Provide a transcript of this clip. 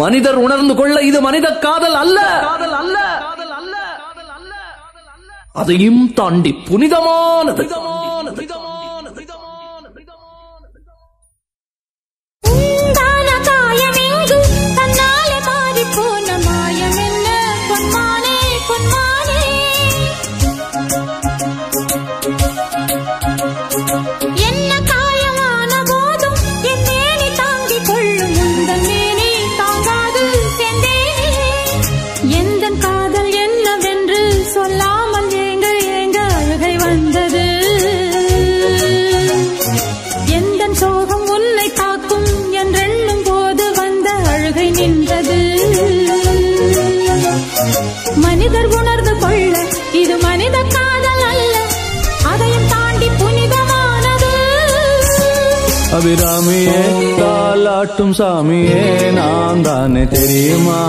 மனிதர் உணர்ந்து கொள்ள இது மனித காதல் அல்ல, அதையும் தாண்டி புனிதமானது. மனிதர் உணர்ந்து கொள்ள இது மனித காதல் அல்ல, அதையும் தாண்டி புனிதமானது. அபிராமியே தாலாட்டும் சாமியே நான் தானே தெரியுமா?